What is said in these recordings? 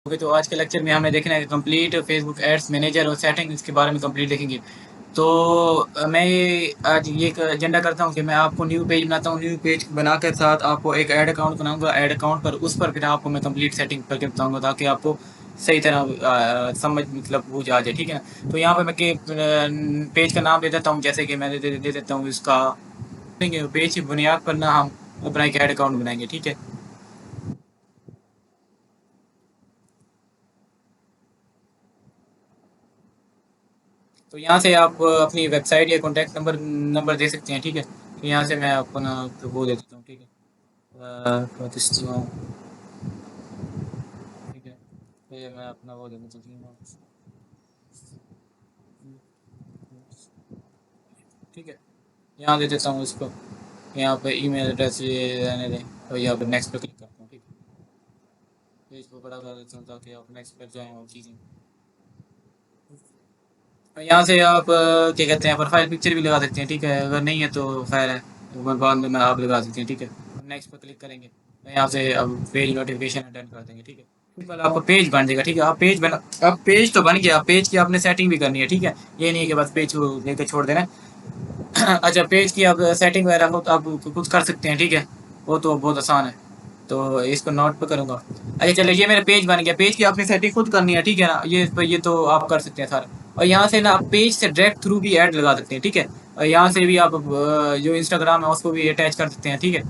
Okay, तो आज के लेक्चर में हमें देखना है कंप्लीट फेसबुक एड्स मैनेजर और सेटिंग इसके बारे में कंप्लीट देखेंगे। तो मैं आज ये एक एजेंडा करता हूँ कि मैं आपको न्यू पेज बनाता हूँ। न्यू पेज बना के साथ आपको एक ऐड अकाउंट बनाऊंगा। ऐड अकाउंट पर उस पर फिर आपको मैं कंप्लीट सेटिंग करके बताऊंगा ताकि आपको सही तरह समझ मतलब बुझ आ जाए। ठीक है ना। तो यहाँ पे मैं पेज का नाम दे देता हूँ, जैसे कि मैं दे देता हूँ इसका पेज की बुनियाद पर ना हम अपना एक ऐड अकाउंट बनाएंगे। ठीक है। तो यहाँ से आप अपनी वेबसाइट या कॉन्टैक्ट नंबर नंबर दे सकते हैं। ठीक है। तो यहाँ से मैं अपना तो वो दे देता हूँ। ठीक है। प्रतिष्ठा। ठीक है। तो ये मैं अपना वो दे देता हूँ। ठीक है। यहाँ दे देता हूँ इसको। यहाँ पे ईमेल एड्रेस ये रहने दें और यहाँ पे नेक्स्ट पे क्लिक करता हूँ। ठीक है। पेज को बड़ा कर देता हूँ ताकि आप नेक्स्ट पर जाएँ और चीज़ें। यहाँ से आप क्या कहते हैं प्रोफाइल पिक्चर भी लगा सकते हैं। ठीक है। अगर नहीं है तो खैर है, तो बाद में आप लगा सकते हैं। ठीक है। नेक्स्ट पर क्लिक करेंगे तो यहाँ से अब पेज नोटिफिकेशन अटेंड कर देंगे। ठीक है। सिंपल आपका पेज बन जाएगा। ठीक है। आप पेज बना, अब पेज तो बन गया। पेज की आपने सेटिंग भी करनी है। ठीक है। ये नहीं है कि बस पेज को लेकर छोड़ देना है। अच्छा, पेज की आप सेटिंग वगैरह हो तो आप खुद कर सकते हैं। ठीक है। वो तो बहुत आसान है। तो इसको नोट पे करूँगा। अच्छा चलिए, ये मेरा पेज बन गया। पेज की आपने सेटिंग खुद करनी है। ठीक है ना। ये तो आप कर सकते हैं सारा। और यहाँ से ना आप पेज से डायरेक्ट थ्रू भी ऐड लगा सकते हैं। ठीक है। और यहाँ से भी आप जो इंस्टाग्राम है उसको भी अटैच कर सकते हैं। ठीक है।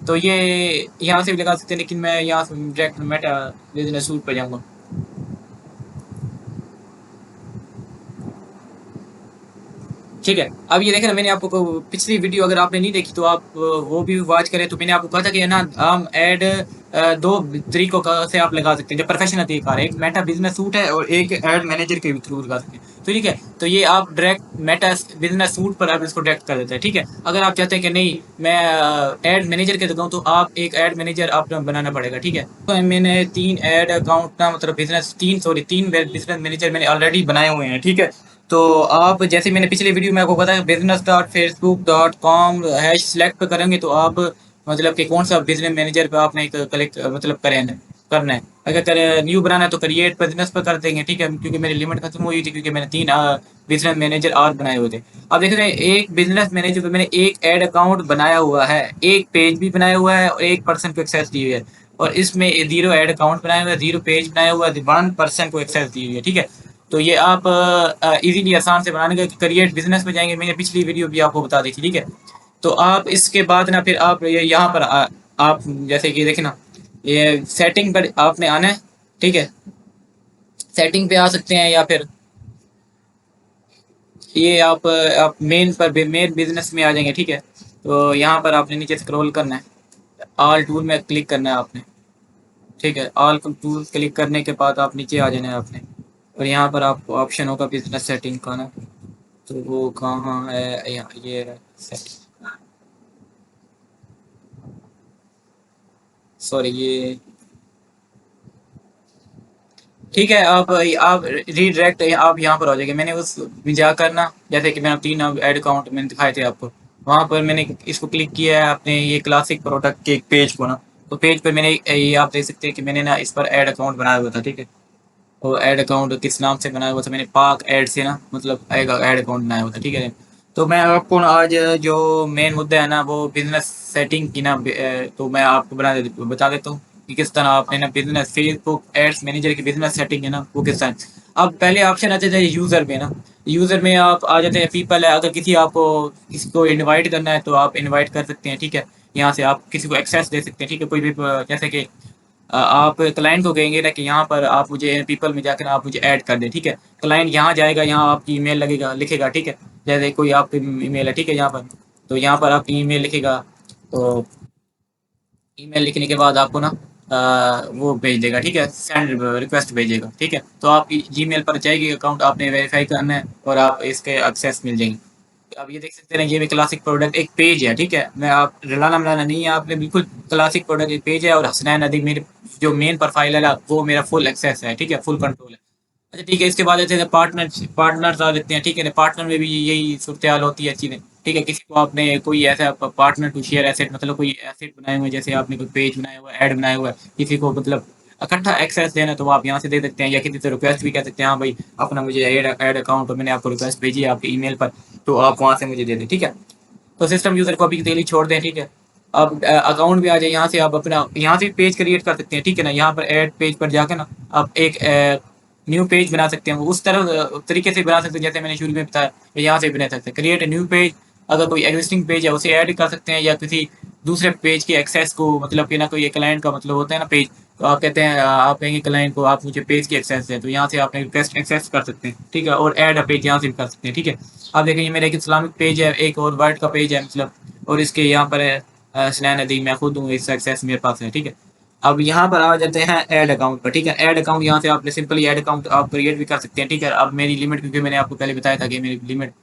तो ये यहाँ से भी लगा सकते हैं, लेकिन मैं यहाँ से डायरेक्ट मेटा बिजनेस सूट पर जाऊँगा। ठीक है। अब ये देखें ना, मैंने आपको पिछली वीडियो अगर आपने नहीं देखी तो आप वो भी वॉच करें। तो मैंने आपको कहा था कि है ना हम ऐड दो तरीकों का से आप लगा सकते हैं, जो प्रोफेशनल तरीका है। एक मेटा बिजनेस सूट है और एक ऐड मैनेजर के थ्रू लगा सकते हैं। तो ठीक है। तो ये आप डायरेक्ट मेटा बिजनेस सूट पर आप इसको डायरेक्ट कर देते हैं। ठीक है। अगर आप चाहते हैं कि नहीं मैं ऐड मैनेजर के लगाऊँ तो आप एक ऐड मैनेजर आपको बनाना पड़ेगा। ठीक है। तो मैंने तीन ऐड अकाउंट ना मतलब बिजनेस तीन बिजनेस मैनेजर मैंने ऑलरेडी बनाए हुए हैं। ठीक है। तो आप जैसे मैंने पिछले वीडियो में आपको बताया business.facebook.com # पे करेंगे तो आप मतलब कि कौन सा बिजनेस मैनेजर पे आपने कलेक्ट मतलब करें करना है। अगर न्यू बनाना है तो क्रिएट बिजनेस पर कर देंगे। ठीक है। क्योंकि मेरी लिमिट खत्म हुई थी, क्योंकि मैंने तीन बिजनेस मैनेजर और बनाए हुए थे। अब देख रहे हैं एक बिजनेस मैनेजर पे मैंने एक ऐड अकाउंट बनाया हुआ है, एक पेज भी बनाया हुआ है और एक पर्सन को एक्सेस दी हुई है। और इसमें 0 ऐड अकाउंट बनाया हुआ है, 0 पेज बनाया हुआ है, 1 पर्सन को एक्सेस दी हुई है। ठीक है। तो ये आप इजीली आसान से बनाने का क्रिएट बिजनेस में जाएंगे। मैंने पिछली वीडियो भी आपको बता दी थी। ठीक है। तो आप इसके बाद ना फिर आप ये यहाँ पर आप जैसे कि देखना, ये सेटिंग पर आपने आना है। ठीक है। सेटिंग पे आ सकते हैं या फिर ये आप मेन बिजनेस में आ जाएंगे। ठीक है। तो यहाँ पर आपने नीचे स्क्रॉल करना है, ऑल टूल में क्लिक करना है आपने। ठीक है। ऑल टूल क्लिक करने के बाद आप नीचे आ जाना है आपने। और यहाँ पर आपको ऑप्शन होगा बिजनेस सेटिंग का ना, तो वो कहाँ है, यहाँ ये है सेटिंग। सॉरी ये। ठीक है। आप रीडायरेक्ट आप यहाँ पर हो जाएंगे। मैंने उस में जाकर ना, जैसे कि मैंने तीन ऐड अकाउंट मैंने दिखाए थे आपको, वहाँ पर मैंने इसको क्लिक किया है अपने ये क्लासिक प्रोडक्ट के एक पेज को ना। तो पेज पर मैंने ये आप देख सकते हैं कि मैंने ना इस पर ऐड अकाउंट बनाया हुआ था। ठीक है। और ऐड अकाउंट किस नाम से बनाया हुआ था, मैंने पाक ऐड से ना मतलब एक ऐड अकाउंट बनाया हुआ था। ठीक है। तो मैं आपको ना आज जो मेन मुद्दा है ना वो बिजनेस सेटिंग की ना तो मैं आपको बता देता हूँ कि किस तरह आपने ना बिजनेस फेसबुक एड्स मैनेजर की बिजनेस सेटिंग है ना वो किस तरह। अब पहले ऑप्शन आते थे यूजर में ना, यूजर में आप आ जाते हैं पीपल है। अगर किसी को इनवाइट करना है तो आप इनवाइट कर सकते हैं। ठीक है। यहाँ से आप किसी को एक्सेस दे सकते हैं। ठीक है। कोई भी जैसे कि आप क्लाइंट को कहेंगे ना कि यहाँ पर आप मुझे पीपल में जाकर आप मुझे ऐड कर दें। ठीक है। क्लाइंट यहाँ जाएगा, यहाँ आपकी ईमेल लगेगा लिखेगा। ठीक है। जैसे कोई आपकी ईमेल है। ठीक है। यहाँ पर तो यहाँ पर आपकी ईमेल लिखेगा। तो ईमेल लिखने के बाद आपको ना वो भेज देगा। ठीक है। सेंड रिक्वेस्ट भेजेगा। ठीक है। तो आप जीमेल पर जाएगी, अकाउंट आपने वेरीफाई करना है और आप इसके एक्सेस मिल जाएंगे। अब ये देख सकते हैं ये भी क्लासिक प्रोडक्ट एक पेज है। ठीक है। मैं आप रिलाना मिलाना नहीं है आपने, बिल्कुल क्लासिक प्रोडक्ट एक पेज है। और हसनैन नदीम मेरे जो मेन प्रोफाइल है ना वो मेरा फुल एक्सेस है। ठीक है। फुल कंट्रोल है। अच्छा ठीक है। इसके बाद जैसे पार्टनर्स आ देते हैं। ठीक है। पार्टनर में भी यही सूरत हाल होती है चीज़ें। ठीक है। किसी को आपने कोई ऐसा पार्टनर टू शेयर एसेट मतलब कोई एसेट बनाए हुए हैं, जैसे आपने कोई पेज बनाया हुआ है, ऐड बनाया हुआ है, किसी को मतलब इकट्ठा एक्सेस देना तो वो आप यहाँ से दे सकते हैं, या किसी से रिक्वेस्ट भी कर सकते हैं, हाँ भाई अपना मुझे ऐड अकाउंट, और मैंने आपको रिक्वेस्ट भेजी है आपके ईमेल पर, तो आप वहाँ से मुझे दे दें, ठीक है। तो सिस्टम यूजर को अभी के लिए छोड़ दें, ठीक है। अब अकाउंट भी आ जाए, यहाँ से आप अपना यहाँ से पेज क्रिएट कर सकते हैं, ठीक है ना। यहाँ पर ऐड पेज पर जाकर ना आप एक न्यू पेज बना सकते हैं, उस तरह तरीके से बना सकते हैं जैसे मैंने शुरू में बताया, यहाँ से बना सकते हैं क्रिएट न्यू पेज। अगर कोई एग्जिस्टिंग पेज है उसे ऐड कर सकते हैं, या किसी दूसरे पेज के एक्सेस को, मतलब कि ना कोई क्लाइंट का मतलब होता है ना पेज, तो आप कहते हैं आप कहेंगे क्लाइंट को आप मुझे पेज की एक्सेस है, तो यहाँ से आप रिक्वेस्ट एक्सेस कर सकते हैं, ठीक है। और ऐड अ पेज यहाँ से भी कर सकते हैं, ठीक है। आप देखें ये मेरा एक इस्लामिक पेज है, एक और वर्ड का पेज है मतलब, और इसके यहाँ पर है स्नैन नदी, मैं खुद हूँ, इस एक्सेस मेरे पास है, ठीक है। अब यहाँ पर आ जाते हैं ऐड अकाउंट पर, ठीक है। ऐड अकाउंट यहाँ से आपने सिंपली ऐड अकाउंट आप क्रिएट भी कर सकते हैं, ठीक है। अब मेरी लिमिट, क्योंकि मैंने आपको पहले बताया था कि मेरी लिमिट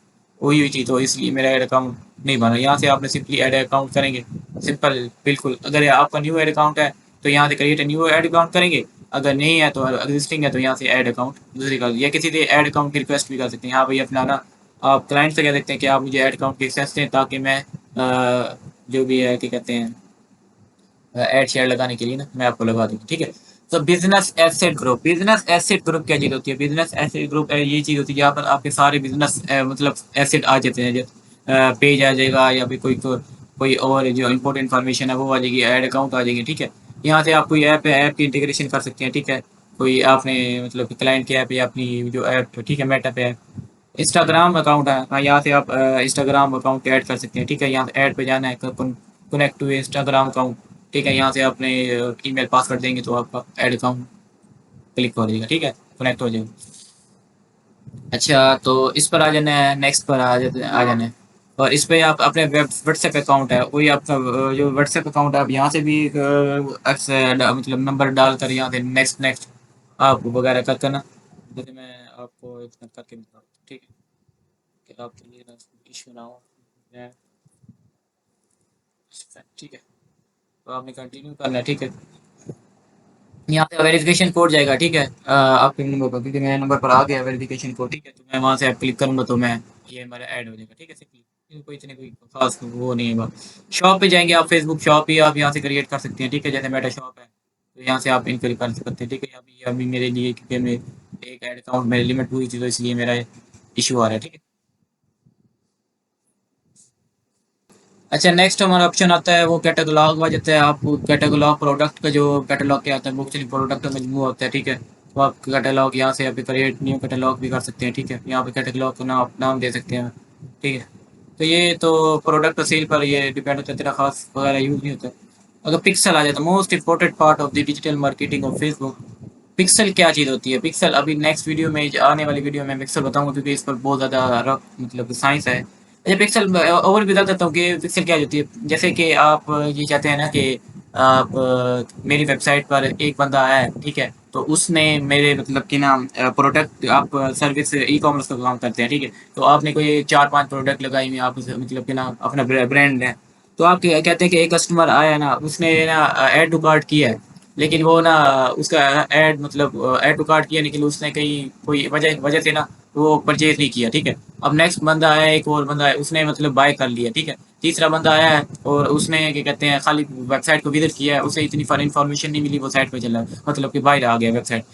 हुई थी, तो इसलिए मेरा ऐड अकाउंट नहीं बना। यहाँ से आपने सिंपली ऐड अकाउंट करेंगे, सिंपल बिल्कुल। अगर आपका न्यू ऐड अकाउंट है तो यहाँ से क्रिएट न्यू ऐड अकाउंट करेंगे, अगर नहीं है तो एग्जिस्टिंग है तो यहाँ से ऐड अकाउंट दूसरी कर, या किसी से ऐड अकाउंट की रिक्वेस्ट भी कर सकते हैं। हाँ भाई अपना ना आप क्लाइंट से कह सकते हैं कि आप मुझे ऐड अकाउंट की एक्सेस दें, ताकि मैं जो भी है क्या कहते हैं ऐड शेयर लगाने के लिए ना मैं आपको लगा दूँगी, ठीक है। तो business asset group, business asset group क्या चीज़ होती है? बिजनेस एसेट ग्रुप ये चीज़ होती है जहाँ पर आपके सारे बिजनेस मतलब एसेट आ जाते हैं, जैसे पेज आ जाएगा, या फिर कोई और जो इंपॉर्टेंट इन्फॉर्मेशन है वो आ जाएगी, ऐड अकाउंट आ जाएगी, ठीक है। यहाँ से आप कोई ऐप है, ऐप की इंटीग्रेशन कर सकते हैं, ठीक है। कोई आपने मतलब क्लाइंट की ऐप या अपनी जो ऐप, ठीक है, मेटा पे है। इंस्टाग्राम अकाउंट है, हाँ यहाँ से आप इंस्टाग्राम अकाउंट ऐड कर सकते हैं, ठीक है। यहाँ से ऐड पे जाना है, कनेक्ट टू इंस्टाग्राम अकाउंट, ठीक है। यहाँ से आपने ईमेल पासवर्ड देंगे तो आपका ऐड अकाउंट क्लिक हो जाएगा, ठीक है, कनेक्ट हो जाएगा। अच्छा तो इस पर आ जाना है, नेक्स्ट पर आ जाना है। और इस पे आप अपने वेब व्हाट्सएप अकाउंट है, वही आपका जो व्हाट्सएप अकाउंट है, आप यहाँ से भी मतलब नंबर डालकर यहाँ से नेक्स्ट नेक्स्ट आप वगैरह कर करना। जैसे मैं आपको एक मिनट करके बताता हूँ, ठीक है, कि आपके लिए इशू ना हो। मैं- ठीक है, तो आपने कंटिन्यू करना है, ठीक है। यहाँ पे वेरिफिकेशन कोड जाएगा, ठीक है, आपके नंबर पर, क्योंकि मेरे नंबर पर आ गया वेरिफिकेशन कोड, ठीक है। तो मैं वहाँ से आप क्लिक करूँगा तो मैं ये हमारा ऐड हो जाएगा, ठीक है। सिंपली कोई इतनी कोई खास वो नहीं है बात। शॉप पे जाएंगे आप, फेसबुक शॉप ही आप यहाँ से क्रिएट कर सकते हैं, ठीक है। जैसे मेरा शॉप है तो यहाँ से आप इनक्वायरी कर सकते हैं, ठीक है। अभी अभी मेरे लिए क्योंकि मैं एक ऐड अकाउंट मेरी लिमिट हुई थी, तो इसलिए मेरा इशू आ रहा है, ठीक है। अच्छा नेक्स्ट हमारा ऑप्शन आता है वो कैटलॉग आ जाता है। आप कैटलॉग प्रोडक्ट का जो कैटलॉग क्या आता है, वो एक्चुअली प्रोडक्ट का मजमू होता है, ठीक है। तो आप कैटलॉग यहाँ से आप क्रिएट न्यू कैटलॉग भी कर सकते हैं, ठीक है। यहाँ पे कैटलॉग का नाम दे सकते हैं, ठीक है। तो ये तो प्रोडक्ट सेल पर ये डिपेंड होता है, तेरा खास वगैरह यूज़ नहीं होता। अगर पिक्सल आ जाता है, most important part of the digital marketing of Facebook. Pixel क्या चीज़ होती है? पिक्सल अभी नेक्स्ट वीडियो में, आने वाली वीडियो में पिक्सल बताऊंगा, क्योंकि इस पर बहुत ज़्यादा रफ मतलब साइंस है। अच्छा पिक्सल और भी बता देता हूँ कि पिक्सल क्या होती है। जैसे कि आप ये चाहते हैं ना कि आप मेरी वेबसाइट पर एक बंदा आया है, ठीक है, तो उसने मेरे मतलब कि ना प्रोडक्ट, आप सर्विस ई कॉमर्स का काम करते हैं, ठीक है। तो आपने कोई 4-5 प्रोडक्ट लगाई हुई, आप मतलब कि ना अपना ब्रांड है। तो आप कहते हैं कि एक कस्टमर आया ना, उसने ना ऐड टू कार्ट किया है, लेकिन वो ना उसका ऐड मतलब ऐड टू कार्ट किया, लेकिन उसने कहीं कोई वजह वजह से ना वो परचेज नहीं किया, ठीक है। अब नेक्स्ट बंदा आया, एक और बंदा है, उसने मतलब बाय कर लिया, ठीक है। तीसरा बंदा आया है और उसने क्या कहते हैं खाली वेबसाइट को विजिट किया है, उसे इतनी फॉर इन्फॉर्मेशन नहीं मिली, वो साइट पे चला, मतलब कि बाहर आ गया वेबसाइट।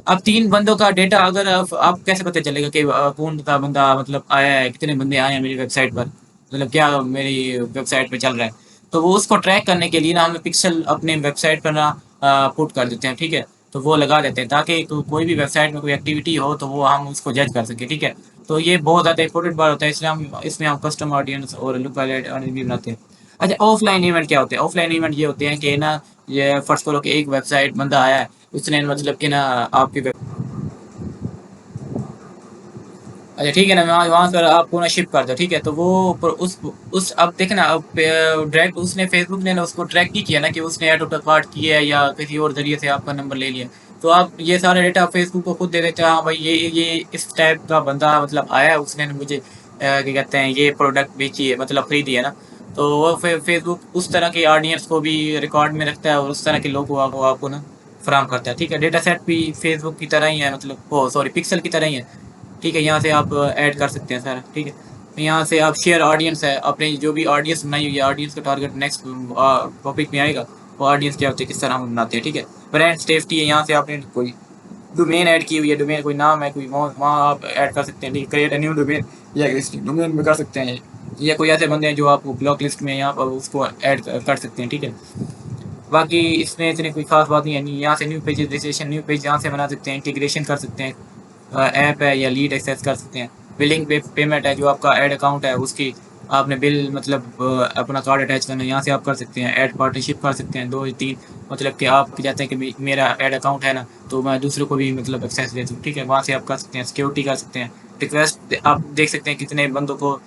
अब 3 बंदों का डेटा अगर आप कैसे पता चलेगा कि कौन सा बंदा मतलब आया है, कितने बंदे आए हैं मेरी वेबसाइट पर, मतलब क्या मेरी वेबसाइट पे चल रहा है। तो वो उसको ट्रैक करने के लिए ना हम पिक्सल अपने वेबसाइट पर ना पुट कर देते हैं, ठीक है। तो वो लगा देते हैं ताकि कोई भी वेबसाइट में कोई एक्टिविटी हो तो वो हम उसको जज कर सके, ठीक है। तो ये बहुत ज़्यादा इंपॉर्टेंट बात होता है, इसलिए हम इसमें हम कस्टम ऑडियंस और लुक ऑडियंस भी बनाते हैं। अच्छा ऑफलाइन इवेंट क्या होते हैं? ऑफलाइन इवेंट ये होते हैं कि ना, ये फर्स्ट करो कि एक वेबसाइट बंदा आया है, उसने मतलब कि ना आपकी अच्छा ठीक है ना, वहाँ वहाँ पर आपको ना शिप कर दो, ठीक है। तो वो उस अब देखना, अब डायरेक्ट उसने फेसबुक ने ना उसको ट्रैक नहीं किया ना कि उसने ऐड टू कार्ट किया है या किसी और जरिए से आपका नंबर ले लिया। तो आप ये सारा डेटा फेसबुक को खुद दे देते हैं, हाँ भाई ये इस टाइप का बंदा मतलब आया है, उसने मुझे क्या कहते हैं ये प्रोडक्ट बेची है, मतलब खरीदी है ना। तो वो फेसबुक उस तरह के ऑडियंस को भी रिकॉर्ड में रखता है और उस तरह के लोगों को आपको ना फराम करता है, ठीक है। डेटा सेट भी फेसबुक की तरह ही है, मतलब ओ सॉरी पिक्सल की तरह ही है, ठीक है। यहाँ से आप ऐड कर सकते हैं सर, ठीक है। तो यहाँ से आप शेयर ऑडियंस है, अपने जो भी ऑडियंस बनाई हुई है, ऑडियंस का टारगेट नेक्स्ट टॉपिक में आएगा, वो ऑडियंस क्या होते हैं, किस तरह हम बनाते हैं, ठीक है। ब्रांड सेफ्टी है, यहाँ से आपने कोई डोमेन ऐड की हुई है, डोमेन कोई नाम है, कोई वहाँ आप ऐड कर सकते हैं, ठीक है। क्रिएट अ न्यू डोमेन या एग्जिस्टिंग डोमेन में कर सकते हैं, या कोई ऐसे बंदे हैं जो आपको ब्लॉक लिस्ट में यहाँ पर उसको ऐड कर सकते हैं, ठीक है। बाकी इसमें इतनी कोई खास बात नहीं है। नहीं, यहाँ से new page registration, new page यहाँ से बना सकते हैं, इंटीग्रेशन कर सकते हैं, ऐप है या लीड एक्सेस कर सकते हैं। बिलिंग पेमेंट है, जो आपका ऐड अकाउंट है उसकी आपने बिल मतलब अपना कार्ड अटैच करना है, यहाँ से आप कर सकते हैं। ऐड पार्टनरशिप कर सकते हैं, 2 3 मतलब कि आप चाहते हैं कि मेरा ऐड अकाउंट है ना, तो मैं दूसरों को भी मतलब एक्सेस दे दूँ, ठीक है। वहाँ से आप कर सकते हैं, सिक्योरिटी कर सकते हैं, रिक्वेस्ट आप देख सकते हैं कितने बंदों को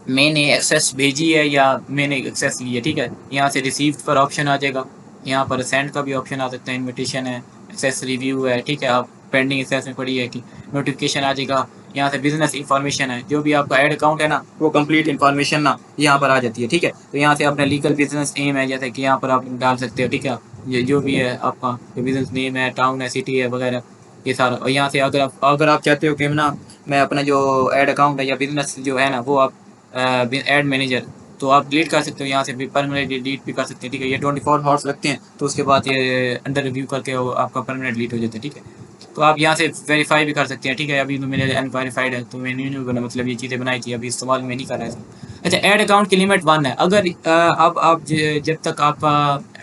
मैंने एक्सेस भेजी है या मैंने एक्सेस ली है, ठीक है। यहाँ से रिसीव्ड पर ऑप्शन आ जाएगा, यहाँ पर सेंड का भी ऑप्शन आ सकता है, इनविटेशन है, एक्सेस रिव्यू है, ठीक है। आप पेंडिंग एक्सेस में पड़ी है कि नोटिफिकेशन आ जाएगा। यहाँ से बिजनेस इंफॉर्मेशन है, जो भी आपका एड अकाउंट है ना, वो कंप्लीट इन्फॉर्मेशन ना यहाँ पर आ जाती है, ठीक है। तो यहाँ से अपना लीगल बिजनेस नेम है, जैसे कि यहाँ पर आप डाल सकते हो, ठीक है। ये जो भी है आपका बिजनेस नेम है, टाउन है, सिटी है वगैरह, ये सारा। और यहाँ से अगर आप चाहते हो कि ना मैं अपना जो एड अकाउंट है या बिजनेस जो है ना वो आप एड मैनेजर, तो आप डिलीट कर सकते हो, यहाँ से भी परमानेंट डिलीट भी कर सकते हैं, ठीक है। ये 24 आवर्स लगते हैं, तो उसके बाद ये अंडर रिव्यू करके वो आपका परमानेंट डिलीट हो जाता है, ठीक है। तो आप यहाँ से वेरीफाई भी कर सकते हैं, ठीक है। अभी तो मेरे अनवेरीफाइड है, तो मैंने न्यू बना मतलब ये चीज़ें बनाई थी, अभी इस्तेमाल में नहीं कर रहा है। अच्छा, ऐड अकाउंट की लिमिट 1 है। अगर अब आप जब तक आपका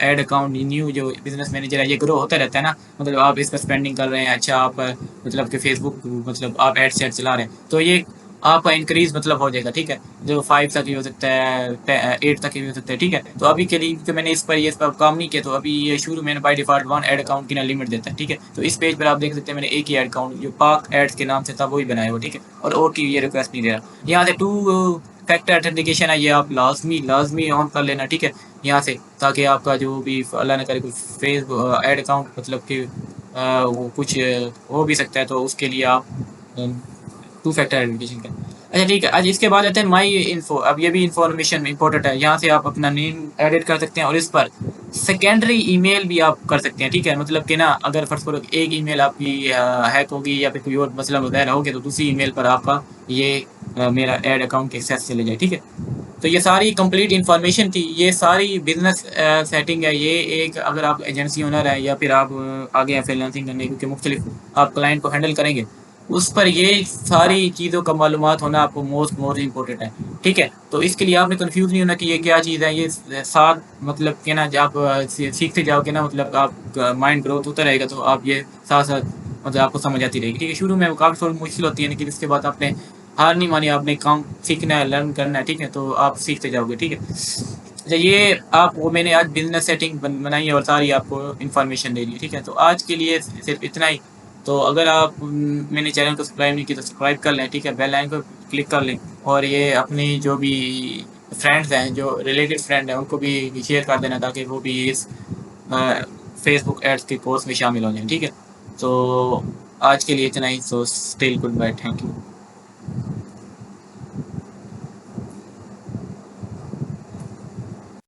ऐड अकाउंट न्यू जो बिजनेस मैनेजर है ये ग्रो होता रहता है ना, मतलब आप इस पर स्पेंडिंग कर रहे हैं, अच्छा आप मतलब कि फेसबुक मतलब आप एड सेट चला रहे हैं, तो ये आपका इंक्रीज मतलब हो जाएगा, ठीक है। जो 5 तक ही हो सकता है, 8 तक ही हो सकता है, ठीक है। तो अभी के लिए तो मैंने इस पर काम नहीं किया, तो अभी ये शुरू मैंने बाय डिफॉल्ट 1 ऐड अकाउंट की ना लिमिट देता है, ठीक है। तो इस पेज पर आप देख सकते हैं मैंने एक ही ऐड अकाउंट जो पाक एड्स के नाम से था वही बनाया हुआ, ठीक है। और की ये रिक्वेस्ट नहीं दे रहा। यहाँ से 2 फैक्टर ऑथेंटिकेशन है, ये आप लाजमी ऑन कर लेना, ठीक है। यहाँ से ताकि आपका जो भी अल्लाह न करे कोई फेसबुक ऐड अकाउंट मतलब कि वो कुछ हो भी सकता है, तो उसके लिए आप 2 फैक्टर ऑथेंटिकेशन का। अच्छा, ठीक है। आज इसके बाद आते हैं माई इन्फो। अब ये भी इंफॉर्मेशन इंपॉर्टेंट है, यहाँ से आप अपना नेम एडिट कर सकते हैं और इस पर सेकेंडरी ईमेल भी आप कर सकते हैं, ठीक है। मतलब कि ना अगर फर्स्ट करो एक ईमेल आपकी हैक होगी या फिर कोई और मसला वगैरह हो गया, तो दूसरी ईमेल पर आपका ये मेरा एड अकाउंट के एक्सेस चले जाए, ठीक है। तो ये सारी कंप्लीट इन्फॉर्मेशन थी, ये सारी बिजनेस सेटिंग है। ये एक अगर आप एजेंसी ओनर है या फिर आप आगे हैं फ्रीलांसिंग करने, क्योंकि मुख्तलिफ आप क्लाइंट को हैंडल करेंगे, उस पर ये सारी चीज़ों का मालूमात होना आपको मोस्ट इम्पोर्टेंट है, ठीक है। तो इसके लिए आपने कंफ्यूज नहीं होना कि ये क्या चीज़ है। ये साथ मतलब कि ना जब आप सीखते जाओगे ना, मतलब आप माइंड ग्रोथ होता रहेगा, तो आप ये साथ साथ मतलब आपको समझ आती रहेगी, ठीक है। शुरू में काफ़ी थोड़ी मुश्किल होती है, लेकिन इसके बाद आपने हार नहीं मानी, आपने काम सीखना है, लर्न करना है, ठीक है। तो आप सीखते जाओगे, ठीक है। अच्छा, ये आप वो मैंने आज बिजनेस सेटिंग बनाई है और सारी आपको इन्फॉर्मेशन दे दी है, ठीक है। तो आज के लिए सिर्फ इतना ही। तो अगर आप मैंने चैनल को सब्सक्राइब नहीं किया तो सब्सक्राइब कर लें, ठीक है। बेल आइकन को क्लिक कर लें, और ये अपनी जो भी फ्रेंड्स हैं, जो रिलेटेड फ्रेंड हैं, उनको भी शेयर कर देना, ताकि वो भी इस फेसबुक एड्स के कोर्स में शामिल हो जाएं, ठीक है। तो आज के लिए इतना ही। So still goodbye, thank you.